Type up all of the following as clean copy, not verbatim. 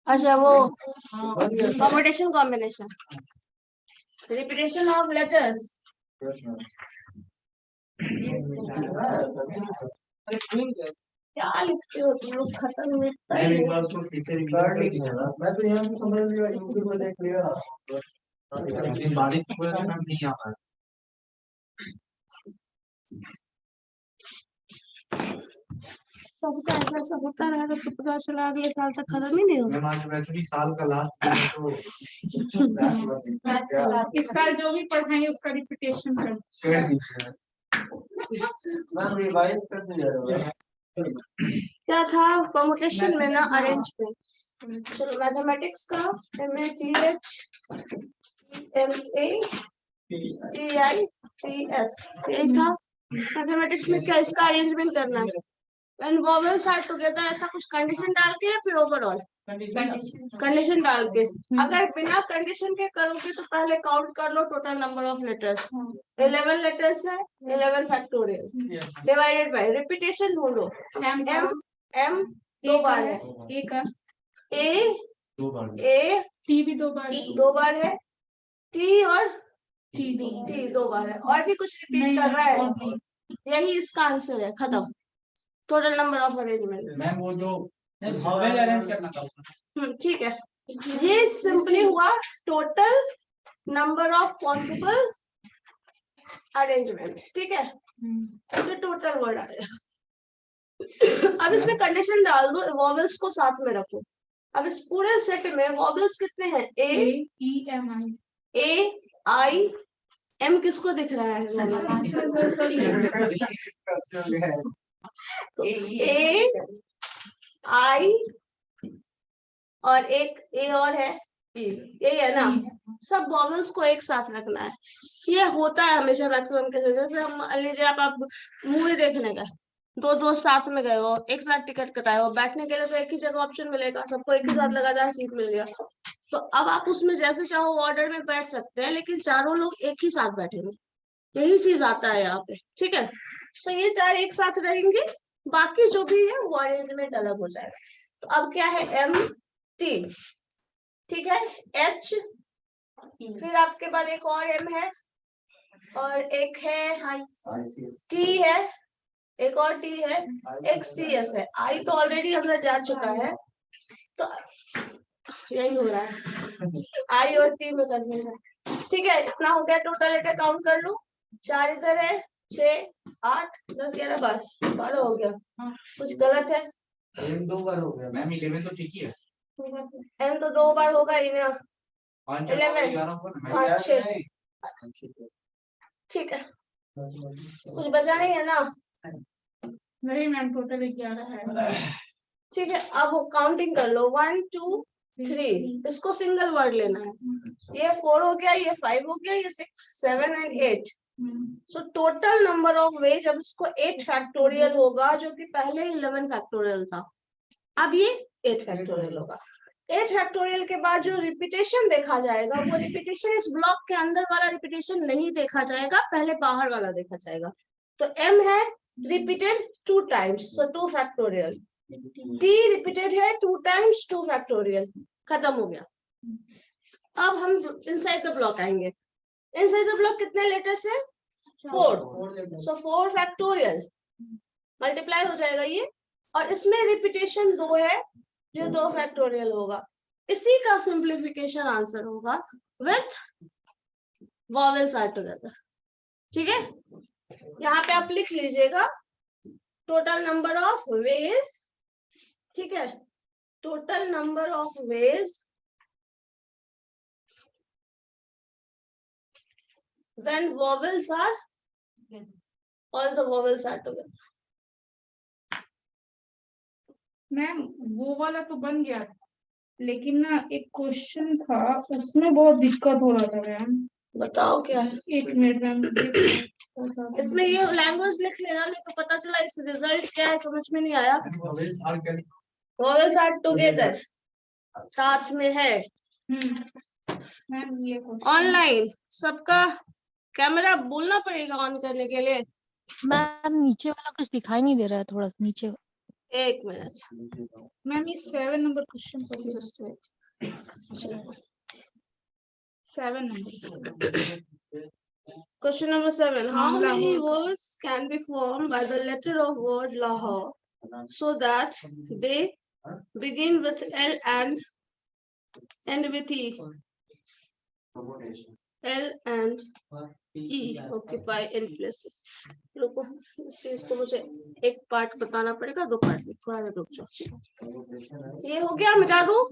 अच्छा वो combination repetition of letters. क्या लिखते हो तुम लोग, खत्म नहीं। मैं तो यहाँ समझ लिया, यूट्यूब में देख लिया। बारिश की वजह से नहीं आ रहा है। सबका ऐसा ऐसा होता रहा तो पता चला अगले साल तक खत्म ही नहीं होगा। वैसे भी साल का लास्ट है तो इस साल जो भी पढ़ाएंगे उसका रिपीटेशन कर दीजिए। मैम रिवाइज कर दीजिए। क्या था कॉम्पिटिशन में ना, अरेंजमेंट। चलो मैथमेटिक्स का MATHMATICS यही था। मैथमेटिक्स में क्या इसका अरेंजमेंट करना है, व्हेन वोवेल्स आर टुगेदर, ऐसा कुछ कंडीशन डाल के या फिर ओवरऑल कंडीशन डाल के। अगर बिना कंडीशन के करोगे तो पहले काउंट कर लो total number of letters. 11 letters है, 11 फैक्टोरियल डिवाइडेड बाय रिपीटेशन ढूंढो। M दो बार है, A टी भी दो बार है, T और T दो बार है, और भी कुछ रिपीट कर रहा है, यही इसका आंसर है, खत्म। Total number of arrangement. Ma'am वो जो वोवेल अरेंज करना था, ठीक है, ये सिंपली हुआ total number of possible arrangement. ठीक है, तो टोटल वर्ड आया। अब इसमें कंडीशन डाल दो, वॉवेल्स को साथ में रखो। अब इस पूरे सेट में वॉवेल्स कितने हैं? A-I-M किसको दिख रहा है? तो A-I और एक A और है, यही है ना। सब वॉवेल्स को एक साथ रखना है। ये होता है हमेशा मैक्सिमम केसेस। जैसे हम मान लीजिए आप मूवी देखने गए, दो दोस्त साथ में गए हो, एक साथ टिकट कटाए हो, बैठने के लिए तो एक ही जगह ऑप्शन मिलेगा, सबको एक ही साथ लगातार सीट मिल गया। तो अब आप उसमें जैसे चाहो ऑर्डर में बैठ सकते हैं, लेकिन चारों लोग एक ही साथ बैठेंगे। यही चीज आता है यहाँ पे। ठीक है, तो ये चार एक साथ रहेंगे, बाकी जो भी है वो अरेंजमेंट अलग हो जाएगा। तो अब क्या है? MT, ठीक है, H, फिर आपके बाद एक और M है, और एक है T है, एक और T है, एक CS है। I तो ऑलरेडी अंदर जा चुका है, तो यही हो रहा है, I और T में करने है। ठीक है, इतना हो गया। टोटल लेटर काउंट कर लो, 4 इधर है, 6, 8, 10, 11, 12 हो गया। कुछ गलत है? M 2 बार हो गया मैम, 11 तो ठीक ही है। M तो 2 बार होगा ही ना, 11 5 6। ठीक है, कुछ बचा नहीं है ना? नहीं मैम, टोटल 11 है। ठीक है, अब काउंटिंग कर लो, 1 2 3, इसको सिंगल वर्ड लेना है। ये 4 हो गया, ये 5 हो गया, ये 6 7 and 8। So total number of ways, अब इसको 8 फैक्टोरियल होगा, जो कि पहले 11 फैक्टोरियल था, अब ये 8 फैक्टोरियल होगा। 8 फैक्टोरियल के बाद जो रिपीटेशन देखा जाएगा, वो रिपीटेशन इस ब्लॉक के अंदर वाला रिपीटेशन नहीं देखा जाएगा, पहले बाहर वाला देखा जाएगा। तो M है रिपीटेड 2 टाइम्स, सो 2 फैक्टोरियल। T रिपीटेड है 2 टाइम्स, 2 फैक्टोरियल, खत्म हो गया। अब हम इनसाइड द ब्लॉक आएंगे। इनसाइड द ब्लॉक कितने लेटर्स है? 4, सो 4 फैक्टोरियल मल्टीप्लाई हो जाएगा ये, और इसमें रिपीटेशन 2 है, जो 2 फैक्टोरियल होगा। इसी का सिंप्लीफिकेशन आंसर होगा विथ वॉवेल्स आर टुगेदर। ठीक है, यहाँ पे आप लिख लीजिएगा टोटल नंबर ऑफ वेज। ठीक है, total number of ways when vowels are, all the vowels are together. Ma'am वो वाला तो बन गया, लेकिन ना एक क्वेश्चन था, उसमें बहुत दिक्कत हो रहा था मैम। बताओ क्या है? 1 मिनट मैम। इसमें ये लैंग्वेज लिख लेना, नहीं तो पता चला इस रिजल्ट क्या है समझ में नहीं आया। वॉवेल्स आर टुगेदर, साथ में है। मैम ये ऑनलाइन सबका कैमरा बोलना पड़ेगा ऑन करने के लिए। मैम नीचे वाला कुछ दिखाई नहीं दे रहा है, थोड़ा नीचे एक मिनट, मैम ये 7 नंबर क्वेश्चन पढ़िए। Just minute. 7 number Question number 7. How हाँ, many Lahore। words can be formed by the letter of word Lahore so that they begin with L and end with E? L and E. Occupy in places. रुको, इस चीज को मुझे एक part बताना पड़ेगा, 2 part में, थोड़ा देर रुक जाओ। ये हो गया, मिटा दो।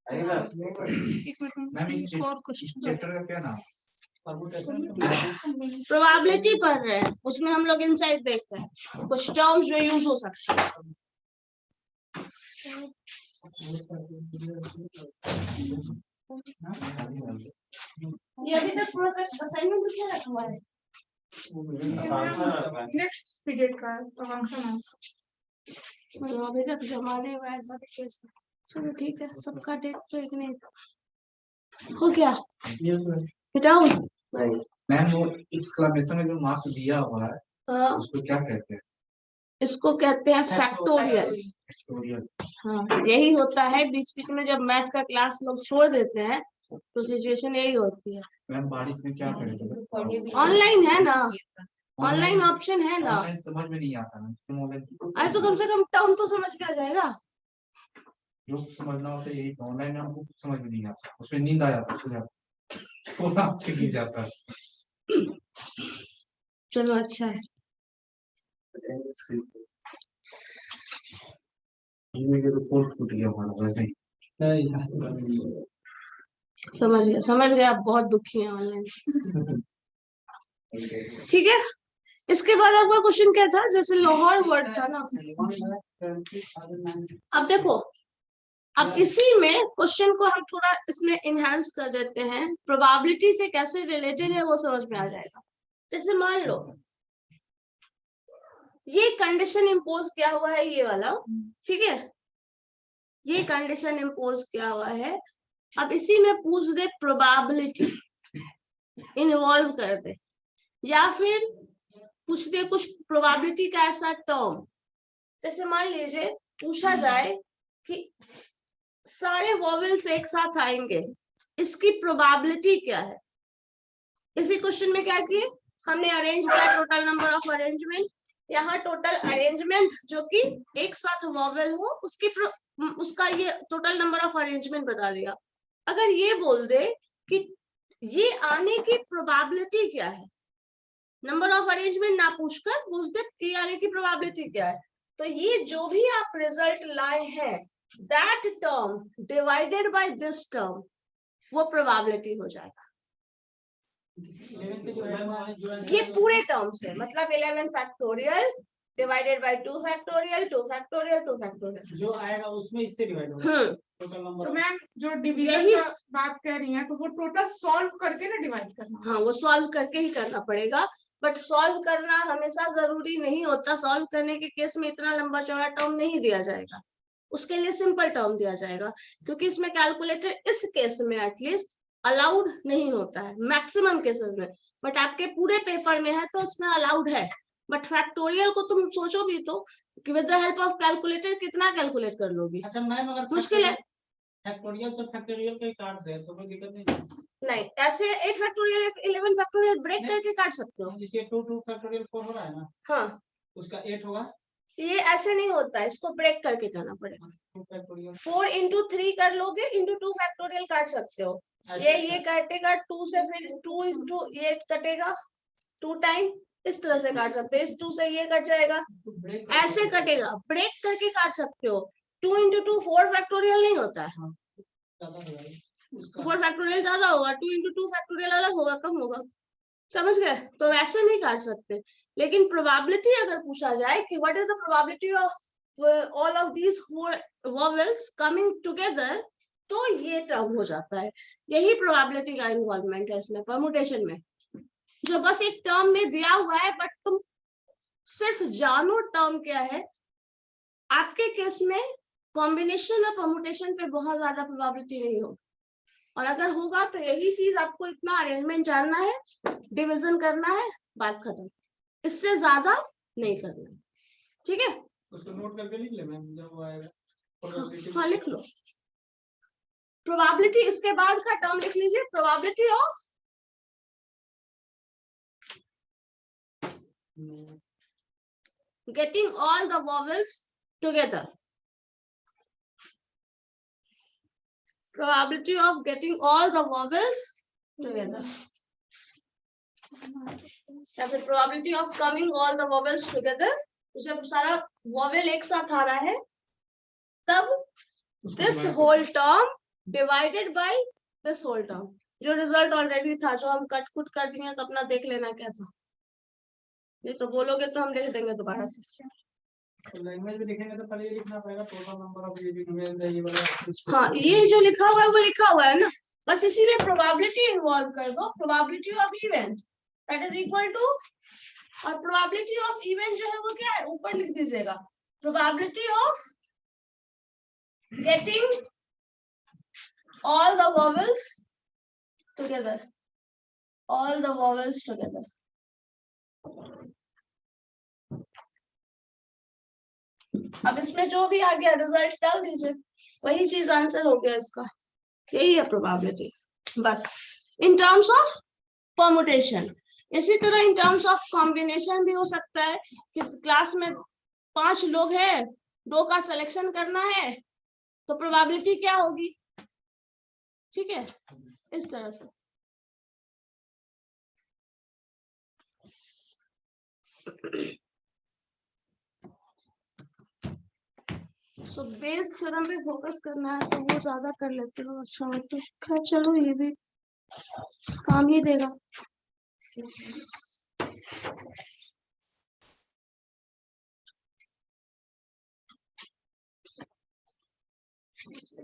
एक मिनट इसको और क्वेश्चन चैप्टर का क्या नाम? प्रोबेबिलिटी पढ़ रहे हैं, उसमें हम लोग इनसाइड देखते हैं कुछ टर्म्स जो यूज हो सकते हैं। ये अभी तक पूरा असाइनमेंट किया है तुम्हारे? नेक्स्ट पीरियड का है, तो फंक्शन है। अभी तक जमाने वाला कैसे? चलो ठीक है, सबका डेट तो एक नहीं हो गया, मिटाओ। मैम वो एक्सक्लेमेशन में जो मार्क्स दिया हुआ है हाँ, उसको क्या कहते हैं? इसको कहते हैं फैक्टोरियल। फैक्टोरियल। हाँ, यही होता है, बीच बीच में जब मैथ का क्लास लोग छोड़ देते हैं तो सिचुएशन यही होती है। मैम बारिश में क्या करें? ऑनलाइन है ना, ऑनलाइन ऑप्शन है ना। ऑनलाइन समझ में नहीं आता ना, अरे तो कम से कम टर्म तो समझ में आ जाएगा। जो समझना होता है यही, ऑनलाइन में हमको कुछ समझ में नहीं आता, उसमें नींद आ जाता है, सो जाता है, सोना से गिर जाता है। चलो अच्छा है। तो फोन फूट गया हमारा वैसे ही। समझ गया, आप बहुत दुखी हैं ऑनलाइन। ठीक है, इसके बाद आपका क्वेश्चन क्या था? जैसे लाहौर वर्ड था ना, अब देखो, अब इसी में क्वेश्चन को हम थोड़ा इसमें इनहेंस कर देते हैं, प्रोबेबिलिटी से कैसे रिलेटेड है वो समझ में आ जाएगा। जैसे मान लो ये कंडीशन इम्पोज किया हुआ है, ये वाला, ठीक है, ये कंडीशन इम्पोज किया हुआ है। अब इसी में पूछ दे प्रोबेबिलिटी, इन्वॉल्व कर दे, या फिर पूछ दे कुछ प्रोबेबिलिटी का ऐसा टर्म। जैसे मान लीजिए पूछा जाए कि सारे वॉवेल्स एक साथ आएंगे, इसकी प्रोबेबिलिटी क्या है। इसी क्वेश्चन में क्या किए हमने, अरेंज किया टोटल नंबर ऑफ अरेंजमेंट। यहाँ टोटल अरेंजमेंट जो कि एक साथ वॉवेल हो उसका ये टोटल नंबर ऑफ अरेंजमेंट बता दिया। अगर ये बोल दे कि ये आने की प्रोबेबिलिटी क्या है, नंबर ऑफ अरेंजमेंट ना पूछकर पूछ दे कि आने की प्रोबेबिलिटी क्या है, तो ये जो भी आप रिजल्ट लाए हैं that term divided by this term, वो प्रोबेबिलिटी हो जाएगा। ये पूरे टर्म से मतलब 11 factorial divided bye 2 factorial 2 factorial 2 factorial जो आएगा उसमें इससे डिवाइड होगा टोटल तो नंबर। मैम जो डिवीजन का बात कर रही हैं तो वो टोटल सॉल्व करके ना डिवाइड करना। हाँ, वो सॉल्व करके ही करना पड़ेगा, बट सॉल्व करना हमेशा जरूरी नहीं होता। सॉल्व करने के केस में इतना लंबा चौड़ा टर्म नहीं दिया जाएगा, उसके लिए सिंपल टर्म दिया जाएगा, क्योंकि इसमें कैलकुलेटर इस केस में एटलीस्ट अलाउड नहीं होता है, मैक्सिमम केसेस में, बट आपके पूरे पेपर में है तो उसमें अलाउड है। बट फैक्टोरियल को तुम सोचो भी तो कि with the help of calculator कितना कैलकुलेट कर लोगी। अच्छा मैम, अगर मुश्किल है। फैक्टोरियल से फैक्टोरियल का काट दे तो कोई दिक्कत नहीं? नहीं, ऐसे 8 फैक्टोरियल 11 फैक्टोरियल ब्रेक करके काट सकते हो। जैसे 2 फैक्टोरियल 4 हो रहा है ना, हाँ, उसका 8 होगा। ये ऐसे नहीं होता है, इसको ब्रेक करके करना पड़ेगा। 2 फैक्टोरियल 4 into 3 कर लोगे, into 2 फैक्टोरियल काट सकते हो। ये काटेगा 2 से, फिर 2 into ये कटेगा 2 टाइम, इस तरह से काट सकते हो। इस 2 से ये कट जाएगा, ऐसे कटेगा, ब्रेक करके काट सकते हो। 2 into 2 4 फैक्टोरियल नहीं होता है, 4 फैक्टोरियल ज्यादा होगा, 2 into 2 फैक्टोरियल अलग होगा, कम होगा, समझ गए? तो ऐसे नहीं काट सकते। लेकिन प्रोबेबिलिटी अगर पूछा जाए कि what is the probability of all of these 4 vowels coming together, तो ये टर्म हो जाता है। यही प्रोबेबिलिटी का इन्वॉल्वमेंट है इसमें, परमुटेशन में, जो बस एक टर्म में दिया हुआ है, बट तुम सिर्फ जानो टर्म क्या है। आपके केस में कॉम्बिनेशन और परमुटेशन पे बहुत ज्यादा प्रोबेबिलिटी नहीं होगी, और अगर होगा तो यही चीज, आपको इतना अरेंजमेंट जानना है, डिवीजन करना है, बात खत्म, इससे ज्यादा नहीं करना है। ठीक है, उसको नोट करके लिख ले मैम जब वो आएगा probability। हाँ लिख लो। प्रोबेबिलिटी, इसके बाद का टर्म लिख लीजिए, probability of getting all the vowels together. Probability of getting all the vowels together. या फिर probability of coming all the vowels together. जब सारा vowel एक साथ आ रहा है तब this whole term divided by this whole term. जो रिजल्ट ऑलरेडी था, जो हम कट कुट कर दिए तो अपना देख लेना क्या था। ये तो बोलोगे तो हम लिख देंगे दोबारा से। तो लैंग्वेज भी लिखेंगे तो पहले ये लिखना पड़ेगा टोटल नंबर ऑफ ये वाला। हाँ, ये जो लिखा हुआ है वो लिखा हुआ है ना, बस इसी में प्रोबेबिलिटी इन्वॉल्व कर दो, probability of event that is equal to, और प्रोबेबिलिटी ऑफ इवेंट जो है वो क्या है ऊपर लिख दीजिएगा, probability of getting all the vowels together, all the vowels together. अब इसमें जो भी आ गया रिजल्ट डाल दीजिए, वही चीज आंसर हो गया इसका, यही है प्रोबेबिलिटी बस। इन टर्म्स ऑफ परमुटेशन, इसी तरह इन टर्म्स ऑफ कॉम्बिनेशन भी हो सकता है कि क्लास में 5 लोग हैं, 2 का सिलेक्शन करना है, तो प्रोबेबिलिटी क्या होगी, ठीक है, इस तरह से। सो बेस थ्योरम पे फोकस करना है तो वो ज्यादा कर लेते हो, अच्छा तो खैर चलो ये भी काम ही देगा।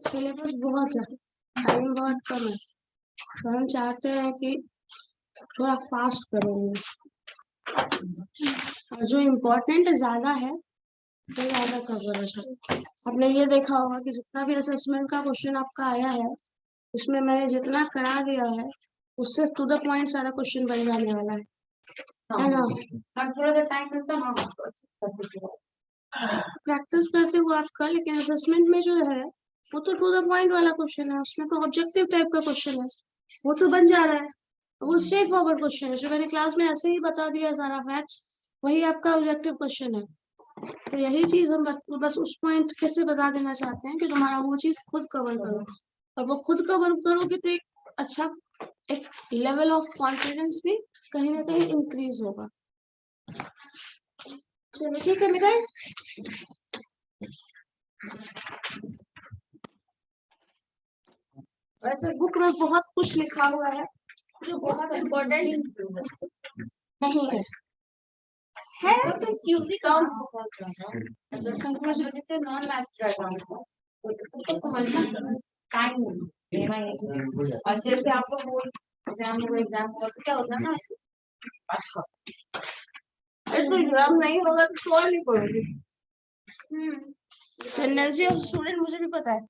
सिलेबस बहुत है, टाइम बहुत कम है, तो हम चाहते हैं कि थोड़ा फास्ट करेंगे, और जो इम्पोर्टेंट ज्यादा है तो ज्यादा कवर है। आपने ये देखा होगा कि जितना भी असेसमेंट का क्वेश्चन आपका आया है उसमें मैंने जितना करा दिया है उससे टू द पॉइंट सारा क्वेश्चन बन जाने वाला है ना। थोड़ा सा टाइम लगता है प्रैक्टिस करते हुए आपका, लेकिन असेसमेंट में जो है वो तो टू द पॉइंट वाला क्वेश्चन है, उसमें तो ऑब्जेक्टिव टाइप का क्वेश्चन है, वो तो बन जा रहा है, वो स्ट्रेट फॉरवर्ड क्वेश्चन है, जो मैंने क्लास में ऐसे ही बता दिया सारा फैक्ट्स, वही आपका ऑब्जेक्टिव क्वेश्चन है। तो यही चीज हम बस उस पॉइंट कैसे बता देना चाहते हैं कि तुम्हारा वो चीज खुद कवर करो, और वो खुद कवर करोगे तो एक अच्छा एक लेवल ऑफ कॉन्फिडेंस भी कहीं ना कहीं इंक्रीज होगा। चलो ठीक है मेरा, वैसे बुक में बहुत कुछ लिखा हुआ है जो बहुत इम्पोर्टेंट नहीं है, और जैसे आप लोग एग्जाम क्या होता है ना, तो एग्जाम नहीं होगा तो सॉल्व नहीं करोगे। एनर्जी ऑफ स्टूडेंट मुझे भी पता है,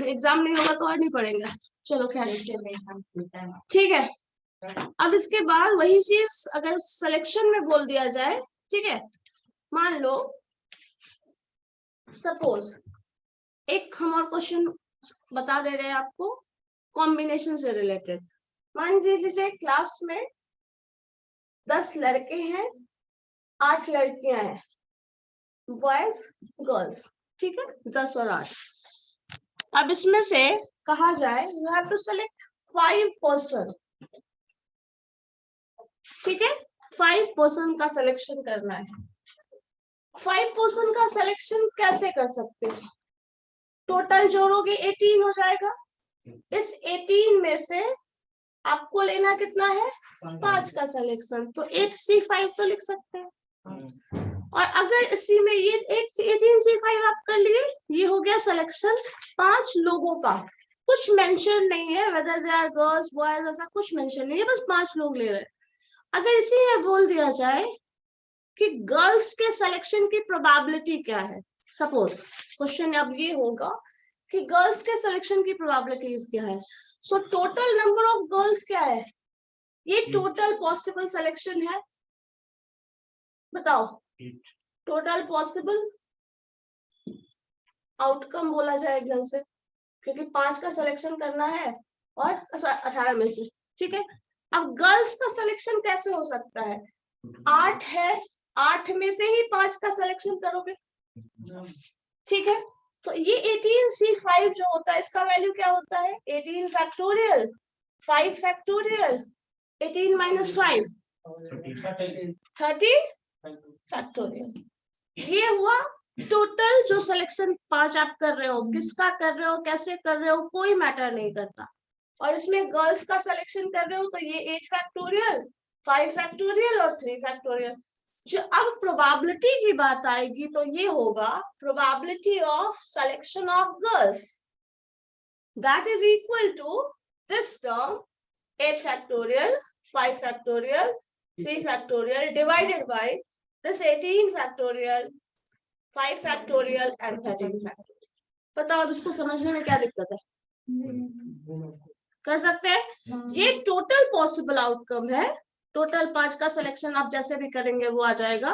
एग्जाम नहीं होगा तो और नहीं पढ़ेगा। चलो खैर ठीक है। अब इसके बाद वही चीज अगर सिलेक्शन में बोल दिया जाए, ठीक है, मान लो सपोज एक हम और क्वेश्चन बता दे रहे हैं आपको कॉम्बिनेशन से रिलेटेड। मान लीजिए क्लास में 10 लड़के हैं, 8 लड़कियां हैं, बॉयज गर्ल्स, ठीक है, 10 और 8। अब इसमें से कहा जाए you have to select 5 person, ठीक है, 5 पर्सन का सिलेक्शन करना है। 5 पर्सन का सिलेक्शन कैसे कर सकते हैं, टोटल जोड़ोगे 18 हो जाएगा, इस 18 में से आपको लेना कितना है 5 का सिलेक्शन, तो 8C5 तो लिख सकते हैं। और अगर इसी में ये 18C5 आप कर लिए, ये हो गया सिलेक्शन 5 लोगों का, कुछ मेंशन नहीं है whether they are girls boys, ऐसा कुछ मेंशन नहीं है, बस 5 लोग ले रहे हैं। अगर इसी में बोल दिया जाए कि गर्ल्स के सिलेक्शन की प्रोबेबिलिटी क्या है, सपोज क्वेश्चन अब ये होगा कि गर्ल्स के सिलेक्शन की प्रोबेबिलिटीज क्या है, so total number of girls क्या है, ये टोटल पॉसिबल सिलेक्शन है, बताओ टोटल पॉसिबल आउटकम बोला जाए ढंग से, क्योंकि 5 का सिलेक्शन करना है और 18 में से, ठीक है। अब गर्ल्स का सिलेक्शन कैसे हो सकता है? 8 है, 8 में से ही 5 का सिलेक्शन करोगे, ठीक है। तो ये 18C5 जो होता है, इसका वैल्यू क्या होता है? 18 फैक्टोरियल, 5 फैक्टोरियल, 18 माइनस 5 13 फैक्टोरियल। ये हुआ टोटल जो सिलेक्शन 5 आप कर रहे हो। किसका कर रहे हो, कैसे कर रहे हो, कोई मैटर नहीं करता। और इसमें गर्ल्स का सिलेक्शन कर रहे हो तो ये 8 फैक्टोरियल, 5 फैक्टोरियल और 3 फैक्टोरियल। जो अब प्रोबेबिलिटी की बात आएगी तो ये होगा probability of selection of girls, that is equal to this term 8 factorial, 5 factorial, 3 factorial divided by this 18 factorial, 5 factorial and 13 factorial. बताओ अब इसको समझने में क्या दिक्कत है? कर सकते हैं। ये टोटल पॉसिबल आउटकम है। टोटल 5 का सिलेक्शन आप जैसे भी करेंगे वो आ जाएगा।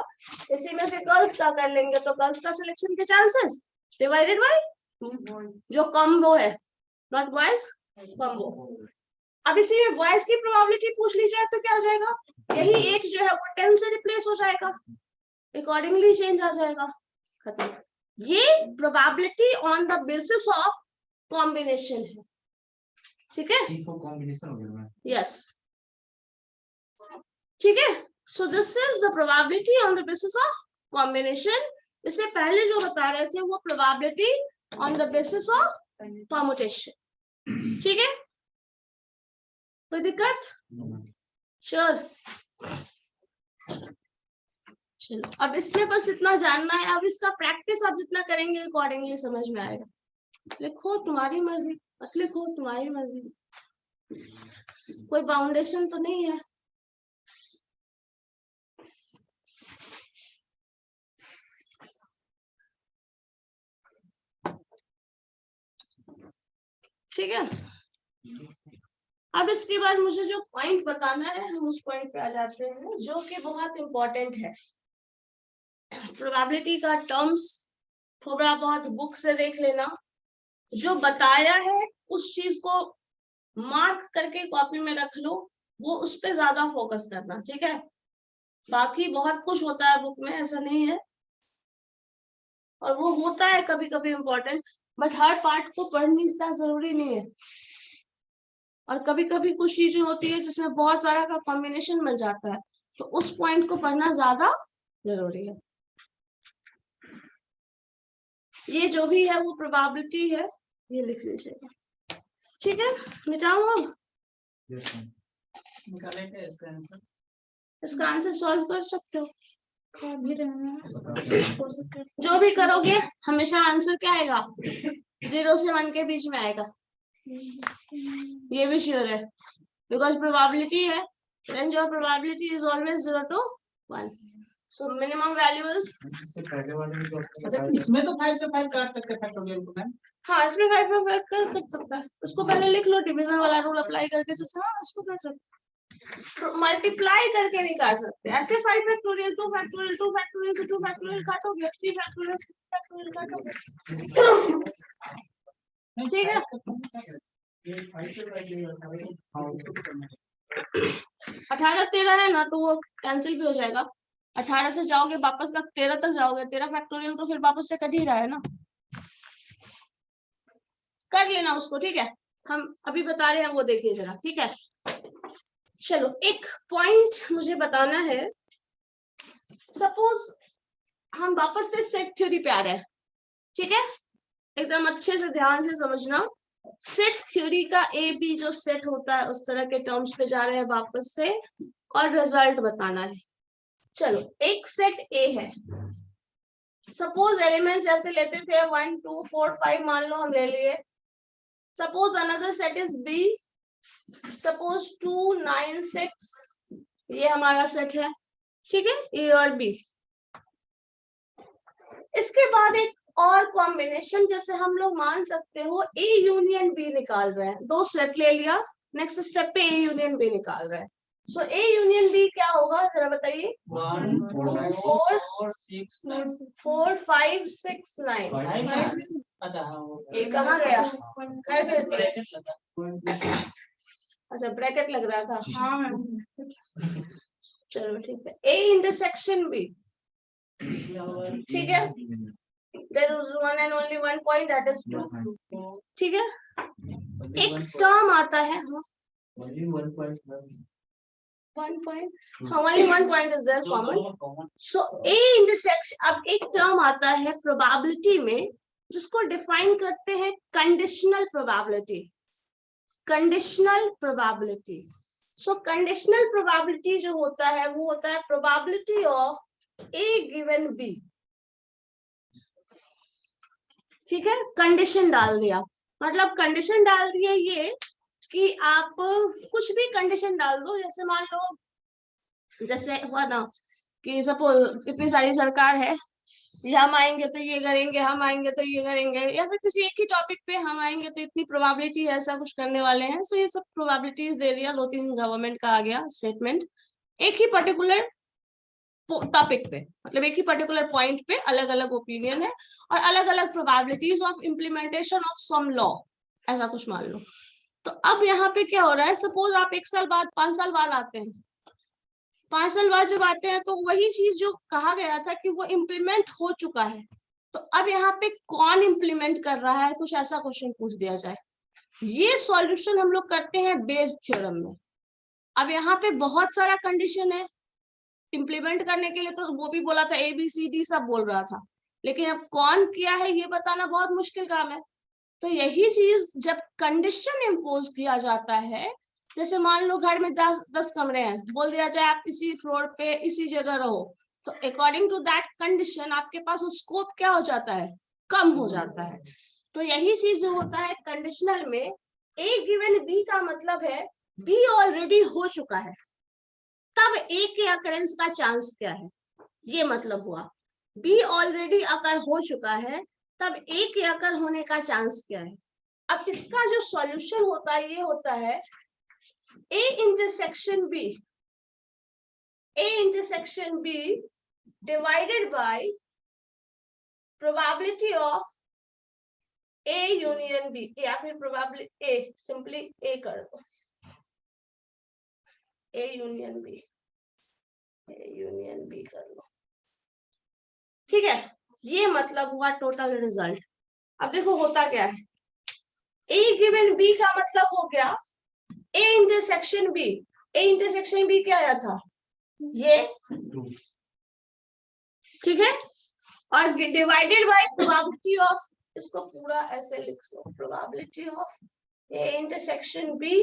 इसी में से गर्ल्स का कर लेंगे तो गर्ल्स का सिलेक्शन के चांसेस डिवाइडेड बाय जो कॉम्बो है, नॉट बॉयज, कॉम्बो। अब इसी में बॉयज की प्रोबेबिलिटी पूछ ली जाए तो क्या हो जाएगा? यही 8 जो है वो 10 से रिप्लेस हो जाएगा, अकॉर्डिंगली चेंज आ जाएगा, खत्म। ये probability on the basis of combination है, ठीक है। C4 कॉम्बिनेशन हो गया। यस, ठीक है। सो this is the probability on the basis of combination. इससे पहले जो बता रहे थे वो probability on the basis of permutation, ठीक है। कोई दिक्कत? श्योर। चलो अब इसमें बस इतना जानना है। अब इसका प्रैक्टिस आप जितना करेंगे अकॉर्डिंगली समझ में आएगा। लिखो तुम्हारी मर्जी, मत लिखो तुम्हारी मर्जी, कोई बाउंडेशन तो नहीं है। ठीक है। अब इसके बाद मुझे जो पॉइंट बताना है हम उस पॉइंट पे आ जाते हैं जो कि बहुत इंपॉर्टेंट है। प्रोबेबिलिटी का टर्म्स थोड़ा बहुत बुक से देख लेना, जो बताया है उस चीज को मार्क करके कॉपी में रख लो, वो उस पे ज्यादा फोकस करना, ठीक है। बाकी बहुत कुछ होता है बुक में, ऐसा नहीं है, और वो होता है कभी कभी इम्पोर्टेंट, बट हर पार्ट को पढ़नी इतना जरूरी नहीं है। और कभी कभी कुछ चीजें होती है जिसमें बहुत सारा का कॉम्बिनेशन मिल जाता है, तो उस पॉइंट को पढ़ना ज्यादा जरूरी है। ये जो भी है वो प्रोबेबिलिटी है, ये लिख लीजिएगा, ठीक है। मिटाऊं अब? निकालेंगे इसका आंसर। इसका आंसर सॉल्व कर सकते हो, जो भी करोगे हमेशा आंसर क्या आएगा? 0 से 1 के बीच में आएगा, ये भी श्योर है, बिकॉज प्रोबेबिलिटी है। Range of probability is always 0 to 1, so minimum value is. इससे पहले वाले में जो आपने अच्छा, बताया इसमें तो 5 से 5 काट सकते हैं फैक्टोरियल को मैम। हाँ, इसमें 5 में वर्क कर सकता है। उसको पहले लिख लो, डिवीजन वाला रूल अप्लाई करके जैसे, हाँ उसको कर सकते, मल्टीप्लाई करके नहीं काट सकते। ऐसे 5 फैक्टोरियल 2 फैक्टोरियल 2 फैक्टोरियल से 2 फैक्टोरियल काटोगे, 3 फैक्टोरियल से 3 फैक्टोरियल काटोगे, ठीक है। ये 5 से 5 नहीं होता है। हाँ, 18 13 है ना, तो वो कैंसिल भी हो जाएगा। 18 से जाओगे वापस तक 13 तक जाओगे, 13 फैक्टोरियल तो फिर वापस से कट ही रहा है ना, कर लेना उसको, ठीक है। हम अभी बता रहे हैं वो देखिए जरा, ठीक है। चलो एक पॉइंट मुझे बताना है। सपोज हम वापस से सेट थ्योरी पे आ रहे हैं, ठीक है। एकदम अच्छे से ध्यान से समझना। सेट थ्योरी का ए बी जो सेट होता है उस तरह के टर्म्स पे जा रहे हैं वापस से, और रिजल्ट बताना है। चलो एक सेट ए है, सपोज एलिमेंट जैसे लेते थे 1 2 4 5 मान लो हम ले लिए। Suppose another set is B, suppose 2 9 6, ये हमारा सेट है, ठीक है, ए और बी। इसके बाद एक और कॉम्बिनेशन, जैसे हम लोग मान सकते हो ए यूनियन बी निकाल रहे हैं, 2 सेट ले लिया, नेक्स्ट स्टेप पे ए यूनियन बी निकाल रहे हैं, सो ए यूनियन बी क्या होगा जरा बताइए? 1 4 6 4 5 6 9। 9। अच्छा हाँ वो ये कहाँ गया? घर पे दिया। ब्रैकेट लगा। अच्छा ब्रैकेट लग रहा था। हाँ मैम। चलो ठीक है। ए इंटरसेक्शन बी, ठीक है, there is one and only one point, that is 2, ठीक है। एक टर्म आता है, हाँ 1 पॉइंट, हाँ only 1 point is there common. So A intersection, अब एक टर्म आता है प्रोबेबिलिटी में जिसको डिफाइन करते हैं कंडीशनल प्रोबेबिलिटी। कंडीशनल प्रोबेबिलिटी, सो कंडीशनल प्रोबेबिलिटी जो होता है वो होता है probability of A given B, ठीक है। कंडीशन डाल दिया, मतलब कंडीशन डाल दिया ये कि आप कुछ भी कंडीशन डाल दो, जैसे मान लो जैसे हुआ ना कि सपोज इतनी सारी सरकार है, ये हम आएंगे तो ये करेंगे, हम आएंगे तो ये करेंगे, या फिर किसी एक ही टॉपिक पे हम आएंगे तो इतनी प्रोबेबिलिटी है ऐसा कुछ करने वाले हैं। सो ये सब प्रोबेबिलिटीज दे दिया, 2-3 गवर्नमेंट का आ गया स्टेटमेंट एक ही पर्टिकुलर टॉपिक पे, मतलब एक ही पर्टिकुलर पॉइंट पे अलग अलग ओपिनियन है और अलग अलग probabilities of implementation of some law, ऐसा कुछ मान लो। तो अब यहाँ पे क्या हो रहा है, सपोज आप 1 साल बाद 5 साल बाद आते हैं, 5 साल बाद जब आते हैं तो वही चीज जो कहा गया था कि वो इम्प्लीमेंट हो चुका है, तो अब यहाँ पे कौन इम्प्लीमेंट कर रहा है, कुछ ऐसा क्वेश्चन पूछ दिया जाए। ये सॉल्यूशन हम लोग करते हैं बेस थ्योरम में। अब यहाँ पे बहुत सारा कंडीशन है इम्प्लीमेंट करने के लिए, तो वो भी बोला था ABCD सब बोल रहा था, लेकिन अब कौन किया है ये बताना बहुत मुश्किल काम है। तो यही चीज जब कंडीशन इम्पोज किया जाता है, जैसे मान लो घर में 10 कमरे हैं, बोल दिया जाए आप इसी फ्लोर पे इसी जगह रहो, तो अकॉर्डिंग टू दैट कंडीशन आपके पास स्कोप क्या हो जाता है, कम हो जाता है। तो यही चीज जो होता है कंडीशनल में, A गिवन B का मतलब है B ऑलरेडी हो चुका है, तब A के अकरेंस का चांस क्या है, ये मतलब हुआ। B ऑलरेडी अकर हो चुका है, तब A के अकर होने का चांस क्या है। अब इसका जो सॉल्यूशन होता है ये होता है A intersection B, A intersection B divided by probability of A union B, या फिर probability A, simply A कर दो, A union B, A union B कर लो, ठीक है। ये मतलब हुआ टोटल रिजल्ट। अब देखो होता क्या है, A given B का मतलब हो गया A intersection B, A intersection B क्या आया था, ये, ठीक है, और डिवाइडेड बाय प्रोबेबिलिटी ऑफ, इसको पूरा ऐसे लिख लो, probability of A intersection B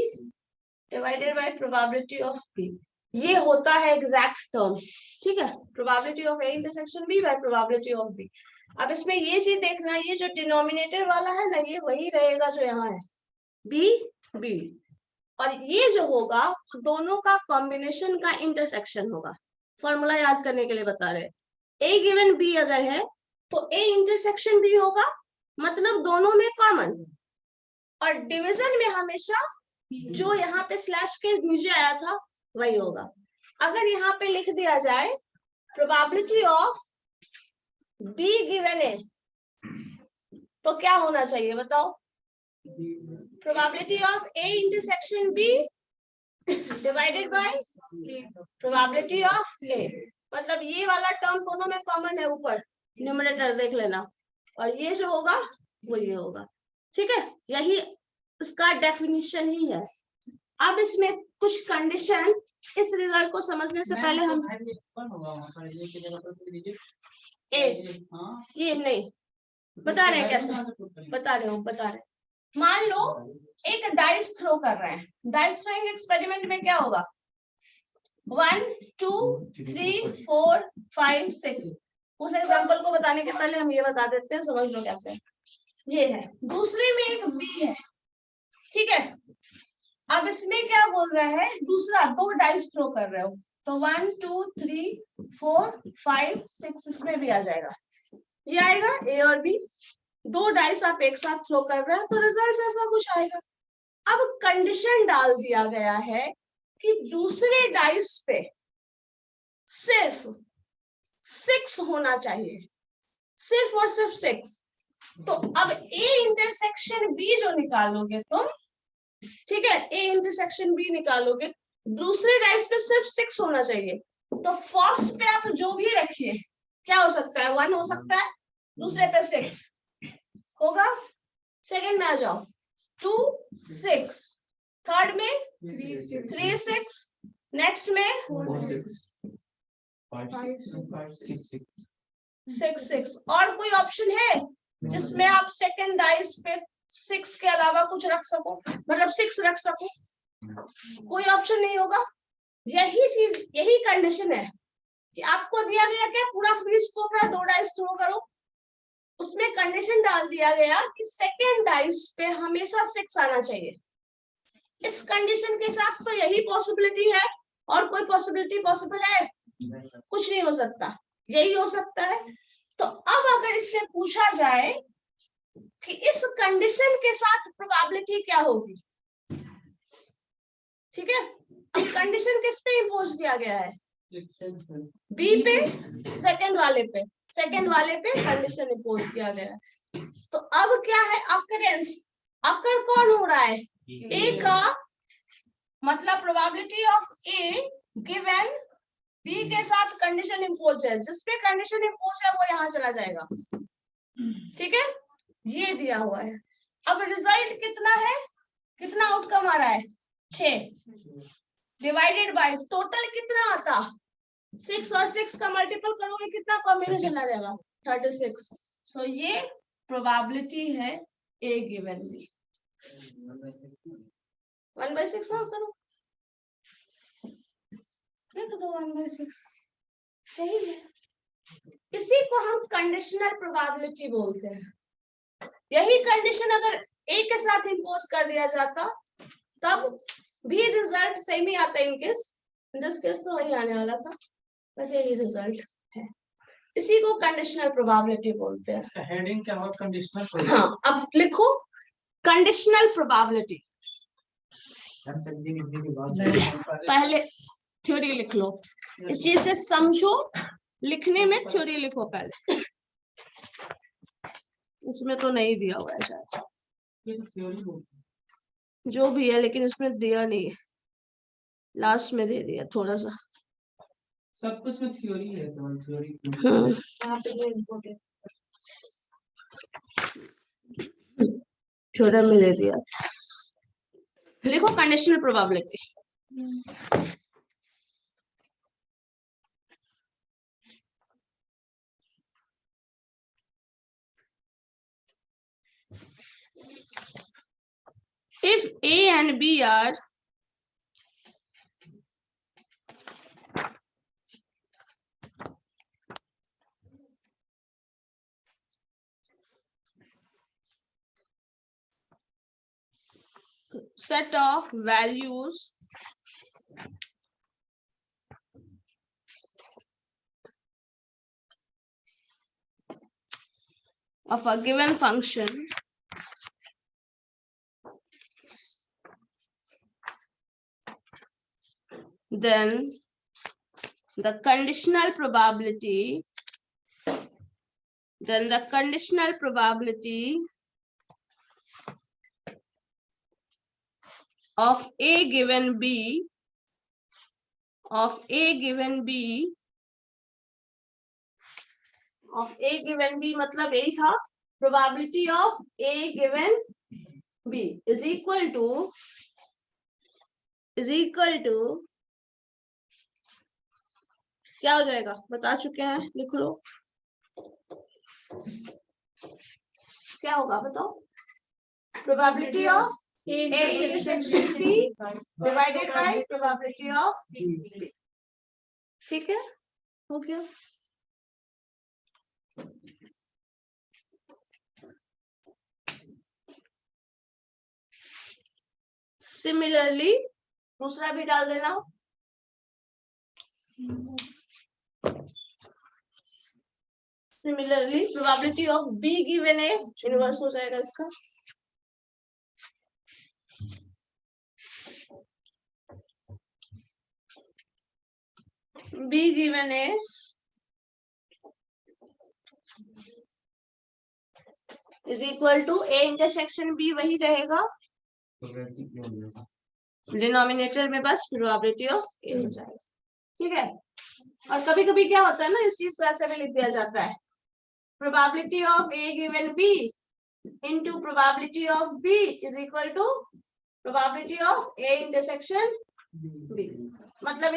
divided by probability of B, ये होता है एग्जैक्ट टर्म, ठीक है। Probability of A intersection B by probability of B। अब इसमें ये चीज देखना, ये जो डिनोमिनेटर वाला है ना, ये वही रहेगा जो यहाँ है, B, और ये जो होगा दोनों का कॉम्बिनेशन का इंटरसेक्शन होगा। फॉर्मूला याद करने के लिए बता रहे, A गिवन B अगर है तो A इंटरसेक्शन B होगा, मतलब दोनों में कॉमन, और डिवीजन में हमेशा जो यहाँ पे स्लैश के नीचे आया था वही होगा। अगर यहाँ पे लिख दिया जाए प्रोबेबिलिटी ऑफ B गिवन है, तो क्या होना चाहिए बताओ, probability of A intersection B divided by probability of A, मतलब ये वाला टर्म दोनों में कॉमन है, ऊपर न्यूमरेटर देख लेना, और ये जो होगा वो ये होगा, ठीक है। यही इसका डेफिनेशन ही है। अब इसमें कुछ कंडीशन, इस रिजल्ट को समझने से पहले हम ये नहीं बता रहे हैं कैसे, बता रहे हैं। मान लो एक डाइस थ्रो कर रहे हैं, डाइस थ्रोइंग एक्सपेरिमेंट में क्या होगा, 1 2 3 4 5 6। उस एग्जांपल को बताने के पहले हम ये बता देते हैं, समझ लो कैसे। ये है, दूसरे में एक B है, ठीक है। अब इसमें क्या बोल रहा है, दूसरा 2 डाइस थ्रो कर रहे हो, तो 1 2 3 4 5 6 इसमें भी आ जाएगा, ये आएगा A और B, 2 डाइस आप एक साथ थ्रो कर रहे हैं तो रिजल्ट ऐसा कुछ आएगा। अब कंडीशन डाल दिया गया है कि दूसरे डाइस पे सिर्फ 6 होना चाहिए, सिर्फ और सिर्फ 6। तो अब ए इंटरसेक्शन बी जो निकालोगे तुम, ठीक है, ए इंटरसेक्शन बी निकालोगे, दूसरे डाइस पे सिर्फ 6 होना चाहिए। तो फर्स्ट पे आप जो भी रखिए, क्या हो सकता है, 1 हो सकता है, दूसरे पे 6 होगा, सेकंड में आ जाओ 2 6, थर्ड में 3 6, नेक्स्ट में 6 6। और कोई ऑप्शन है जिसमें आप सेकंड डाइस पे 6 के अलावा कुछ रख सको, मतलब 6 रख सको? कोई ऑप्शन नहीं होगा। यही चीज, यही कंडीशन है कि आपको दिया गया क्या, पूरा फ्री स्कोप है, 2 डाइस थ्रो करो, उसमें कंडीशन डाल दिया गया कि सेकंड डाइस पे हमेशा 6 आना चाहिए। इस कंडीशन के साथ तो यही पॉसिबिलिटी है, और कोई पॉसिबिलिटी पॉसिबल है? कुछ नहीं हो सकता, यही हो सकता है। तो अब अगर इसमें पूछा जाए कि इस कंडीशन के साथ प्रोबेबिलिटी क्या होगी, ठीक है, अब कंडीशन किस पे इम्पोज किया गया है, बी पे, सेकंड वाले पे कंडीशन इम्पोज किया गया है। तो अब क्या है, अकरेंस, अकर कौन हो रहा है, ए का, मतलब probability of A given B के साथ कंडीशन इम्पोज है, जिसपे कंडीशन इम्पोज है वो यहाँ चला जाएगा, ठीक है, ये दिया हुआ है। अब रिजल्ट कितना है, कितना आउटकम आ रहा है, 6 डिवाइडेड बाय टोटल कितना आता, 6 और 6 का मल्टीपल करोगे कितना कॉम्बिनेशन आ जाएगा, 36। सो ये प्रोबेबिलिटी है ए गिवन बी। 1/6 ना करो, लिख दो 1/6, यही है। इसी को हम कंडीशनल प्रोबेबिलिटी बोलते हैं। यही कंडीशन अगर ए के साथ इम्पोज कर दिया जाता तब भी रिजल्ट सेम ही आता, इनकेस दिस केस तो वही आने वाला था, बस यही रिजल्ट है। इसी को कंडीशनल प्रोबेबिलिटी बोलते हैं। इसका हेडिंग क्या होगा, कंडीशनल। हाँ, अब लिखो कंडीशनल प्रोबेबिलिटी, पहले थ्योरी लिख लो, इस चीज से समझो, लिखने में थ्योरी लिखो पहले, इसमें तो नहीं दिया हुआ है शायद, जो भी है, लेकिन इसमें दिया नहीं है, लास्ट में दे दिया थोड़ा सा, सब कुछ में थ्योरी है, तो थ्योरी थ्योरम में दे दिया। लिखो conditional probability, if A and B are set of values of a given function, then the conditional probability of A given B मतलब यही था, probability of A given B is equal to क्या हो जाएगा, बता चुके हैं, लिख लो, क्या होगा बताओ, probability of A intersection B divided by probability of B, ठीक है, हो गया। सिमिलरली दूसरा भी डाल देना, similarly probability of B given A inverse हो जाएगा इसका, B given A is equal to A intersection B, वही रहेगा, प्रोबेबिलिटी ये हो जाएगा। डिनोमिनेटर में बस प्रोबेबिलिटी ऑफ A हो जाएगा। ठीक है, और कभी कभी क्या होता है ना, इस चीज को ऐसे भी लिख दिया जाता है, probability of A given B into probability of B is equal to probability of A intersection B। मतलब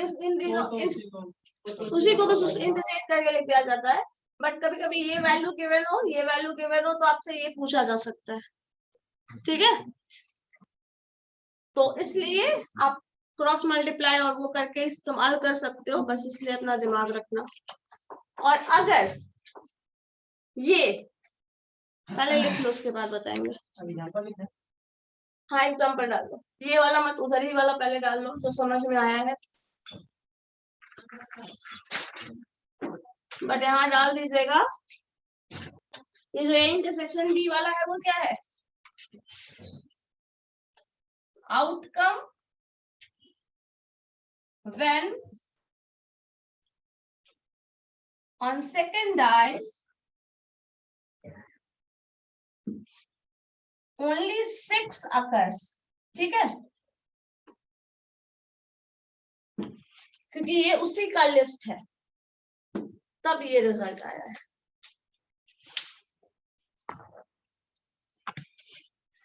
उसी को बस इंटरचेंज करके लिख दिया जाता है। बट कभी कभी ये वैल्यू गिवन हो, ये वैल्यू गिवन हो, तो आपसे ये पूछा जा सकता है। ठीक है, तो इसलिए आप क्रॉस मल्टीप्लाई और वो करके इस्तेमाल कर सकते हो, बस इसलिए अपना दिमाग रखना। और अगर ये पहले लिख लो, उसके बाद बताएंगे। हाँ, एग्जाम्पल डाल दो, ये वाला मत, उधर ही वाला पहले डाल लो जो समझ में आया है। बट यहाँ डाल दीजिएगा, ये जो इंटरसेक्शन बी वाला है वो क्या है, outcome when on second dies only 6 occurs। ठीक है, क्योंकि ये उसी का लिस्ट है, तब ये रिजल्ट आया है।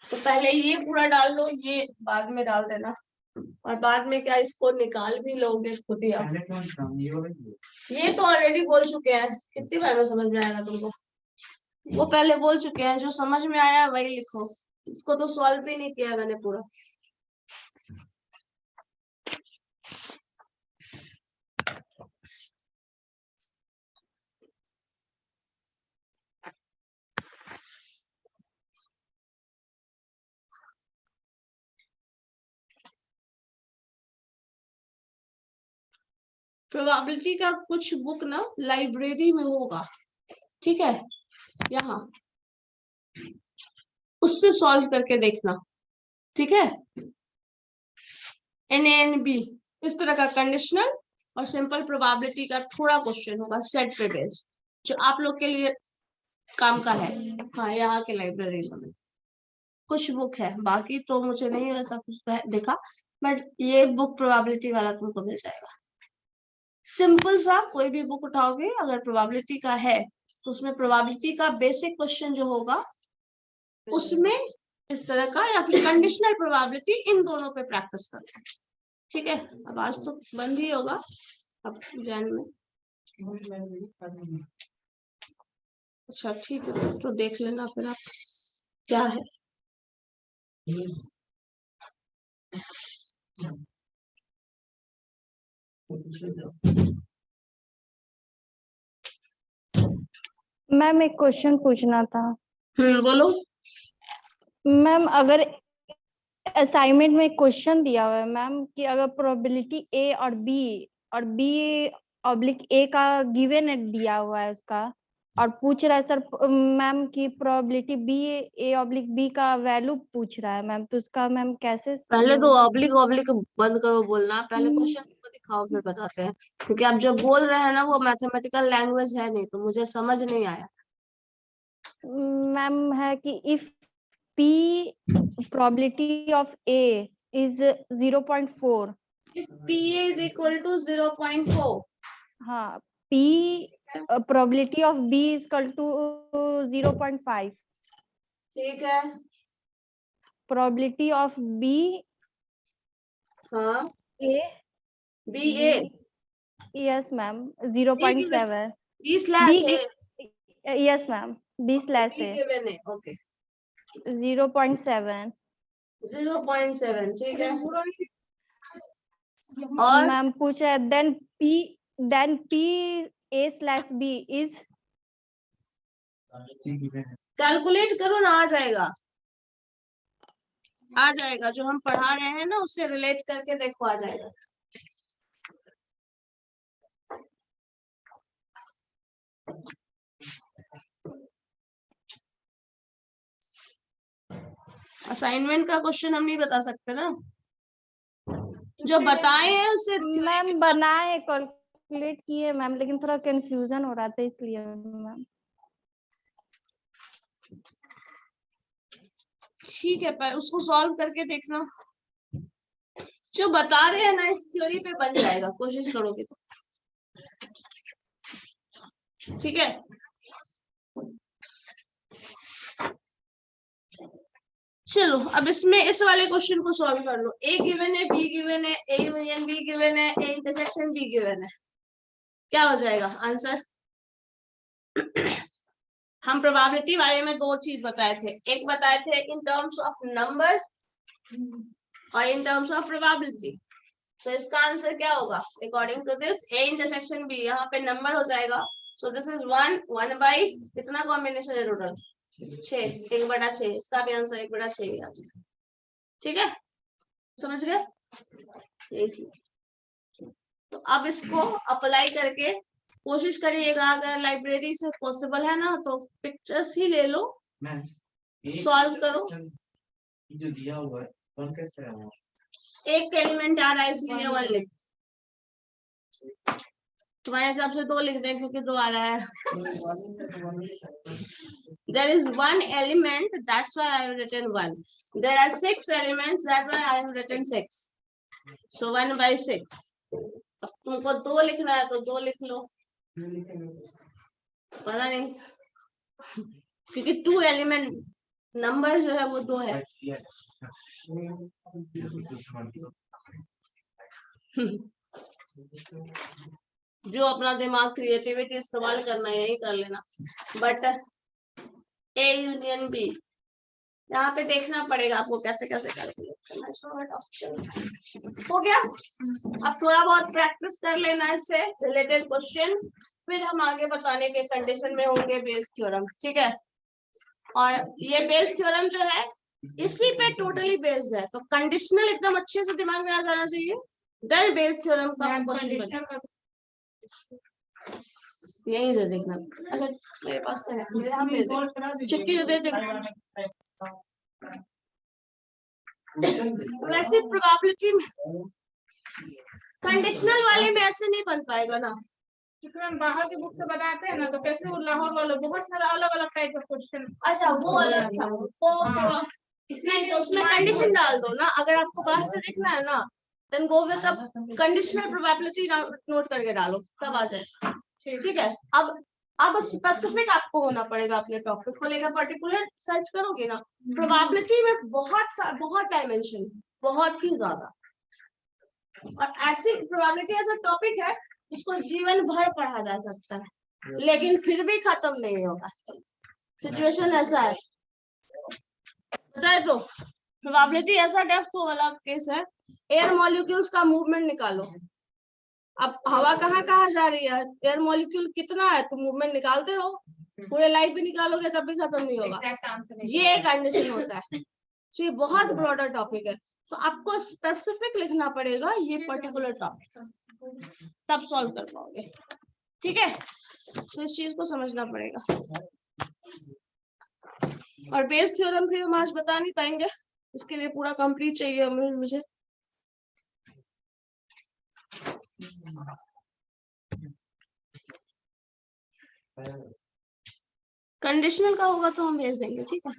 तो पहले ये पूरा डाल दो, ये बाद में डाल देना, और बाद में क्या इसको निकाल भी लोगे खुद ही आप। ये तो ऑलरेडी बोल चुके हैं, कितनी बार में समझ में आएगा तुमको, वो पहले बोल चुके हैं, जो समझ में आया वही लिखो, इसको तो सॉल्व भी नहीं किया मैंने पूरा। प्रोबेबिलिटी का कुछ बुक ना लाइब्रेरी में होगा, ठीक है, यहाँ उससे सॉल्व करके देखना। ठीक है, NaNB इस तरह का कंडीशनल और सिंपल प्रोबेबिलिटी का थोड़ा क्वेश्चन होगा सेट पे बेस्ड, जो आप लोग के लिए काम का है। हाँ, यहाँ के लाइब्रेरी में कुछ बुक है, बाकी तो मुझे नहीं वैसा कुछ देखा, बट ये बुक प्रोबेबिलिटी वाला तुमको मिल जाएगा। सिंपल सा कोई भी बुक उठाओगे, अगर प्रोबेबिलिटी का है तो उसमें प्रोबेबिलिटी का बेसिक क्वेश्चन जो होगा उसमें इस तरह का, या फिर कंडीशनल प्रोबेबिलिटी, इन दोनों पे प्रैक्टिस करना। ठीक है, अब आज तो बंद ही होगा अब जैन में। अच्छा ठीक है, तो देख लेना फिर आप क्या है। मैम एक क्वेश्चन पूछना था। बोलो। मैम अगर असाइनमेंट में एक क्वेश्चन दिया हुआ है मैम कि अगर प्रोबेबिलिटी ए और बी ऑब्लिक ए का गिवन दिया हुआ है उसका, और पूछ रहा है सर मैम कि probability B A oblique B का वैल्यू पूछ रहा है मैम, तो उसका मैम कैसे? पहले तो ऑब्लिक ऑब्लिक बंद करो बोलना, पहले क्वेश्चन को दिखाओ फिर बताते हैं, क्योंकि आप जब बोल रहे हैं ना वो मैथमेटिकल लैंग्वेज है नहीं, तो मुझे समझ नहीं आया। मैम है कि if P probability of A is 0.4, If PA is equal to 0.4, हाँ, P probability of B is equal to 0.5, ठीक है, probability of B हाँ, A BA yes ma'am 0.7, B slash A, yes ma'am B slash B A given है, okay 0.7, 0.7, ठीक है। और ma'am पूछ रहा है then P A slash B is calculate करो ना, आ जाएगा जो हम पढ़ा रहे हैं ना उससे रिलेट करके देखो, आ जाएगा। असाइनमेंट का क्वेश्चन हम नहीं बता सकते ना, जो बताए हैं उससे मैम बनाए कल कैलकुलेट किए मैम, लेकिन थोड़ा कंफ्यूजन हो रहा था इसलिए मैम। ठीक है, पर उसको सॉल्व करके देखना, जो बता रहे हैं ना इस थ्योरी पे बन जाएगा, कोशिश करोगे तो। ठीक है, चलो अब इसमें इस वाले क्वेश्चन को सॉल्व कर लो। ए गिवन है, बी गिवन है, ए यूनियन बी गिवन है, ए इंटरसेक्शन बी गिवन है। क्या हो जाएगा आंसर? हम प्रोबेबिलिटी वाले में दो चीज बताए थे, एक बताए थे इन टर्म्स ऑफ नंबर और इन टर्म्स ऑफ प्रोबेबिलिटी। तो इसका आंसर क्या होगा according to this? A intersection B, यहाँ पे नंबर हो जाएगा, सो दिस इज 1 बाई कितना कॉम्बिनेशन है टोटल? 6, 1/6। इसका भी आंसर 1/6। ठीक है, समझ गए? यही। तो अब इसको अप्लाई करके कोशिश करिएगा, अगर लाइब्रेरी से पॉसिबल है ना तो पिक्चर्स ही ले लो, मैम सॉल्व करो। जो दिया हुआ है कौन कैसे है वो? एक एलिमेंट आ रहा है इसलिए 1 लिख, तुम्हारे हिसाब से 2 लिख दें क्योंकि 2 आ रहा है। There is 1 element, that's why I have written 1. There are 6 elements, that's why I have written 6. So 1/6. अब तुमको 2 लिखना है तो 2 लिख लो, पता नहीं, क्योंकि 2 एलिमेंट नंबर जो है वो 2 है। जो अपना दिमाग क्रिएटिविटी इस्तेमाल करना है यही कर लेना। बट ए यूनियन बी यहाँ पे देखना पड़ेगा आपको कैसे कैसे कैलकुलेट करना। हो गया, अब थोड़ा बहुत प्रैक्टिस कर लेना इससे रिलेटेड क्वेश्चन, फिर हम आगे बताने के कंडीशन में होंगे बेस थ्योरम। ठीक है, और ये बेस थ्योरम जो है इसी पे टोटली बेस्ड है, तो कंडीशनल एकदम अच्छे से दिमाग में आ जाना चाहिए, देन बेस थ्योरम का क्वेश्चन बनेगा। यही से देखना। अच्छा मेरे पास तो है, मेरे यहाँ पे चिट्ठी दे दे। वैसे प्रोबेबिलिटी में कंडीशनल वाले में ऐसे नहीं बन पाएगा ना, क्योंकि हम बाहर की बुक से बनाते हैं ना, तो कैसे वो लाहौर वाले बहुत सारा अलग अलग टाइप का क्वेश्चन। अच्छा वो अलग था, तो इसमें तो उसमें कंडीशन डाल दो ना, अगर आपको बाहर से देखना है ना then go with the conditional probability note करके डालो, तब आ जाए। ठीक है, अब स्पेसिफिक आपको होना पड़ेगा, अपने टॉपिक को लेकर पर्टिकुलर सर्च करोगे ना। प्रोबेबिलिटी में बहुत डायमेंशन, बहुत ही ज्यादा, और ऐसी प्रोबेबिलिटी ऐसा टॉपिक है जिसको जीवन भर पढ़ा जा सकता है लेकिन फिर भी खत्म नहीं होगा। सिचुएशन ऐसा है, बताए तो प्रोबेबिलिटी ऐसा डेप्थ वाला केस है। एयर मॉलिक्यूल्स का मूवमेंट निकालो, अब हवा कहाँ कहाँ जा रही है, एयर मॉलिक्यूल कितना है, तो मूवमेंट निकालते रहो, पूरे लाइफ भी निकालोगे तब भी खत्म नहीं होगा। ये कंडीशन होता है। तो ये बहुत ब्रॉडर टॉपिक है, तो आपको स्पेसिफिक लिखना पड़ेगा ये पर्टिकुलर टॉपिक, तब सॉल्व कर पाओगे। ठीक है, तो इस चीज को समझना पड़ेगा। और बेस थ्योरम फिर हम आज बता नहीं पाएंगे, इसके लिए पूरा कंप्लीट चाहिए मुझे। कंडीशनल का होगा तो हम भेज देंगे, ठीक है,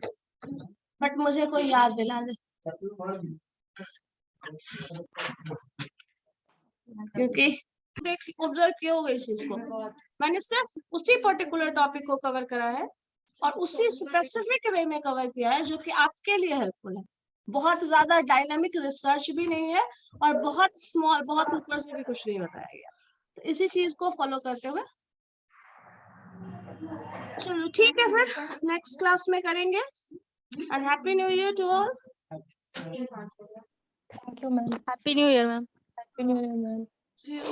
बट मुझे कोई याद दिला दे, क्योंकि देख ऑब्जर्व किया होगा इस चीज को, मैंने सिर्फ उसी पर्टिकुलर टॉपिक को कवर करा है और उसी स्पेसिफिक वे में कवर किया है जो कि आपके लिए हेल्पफुल है। बहुत ज्यादा डायनामिक रिसर्च भी नहीं है और बहुत स्मॉल, बहुत ऊपर से भी कुछ नहीं बताया गया, तो इसी चीज को फॉलो करते हुए चलो ठीक है, फिर नेक्स्ट क्लास में करेंगे। And happy new year to all. Thank you ma'am. Happy new year ma'am. Happy new year ma'am. See you.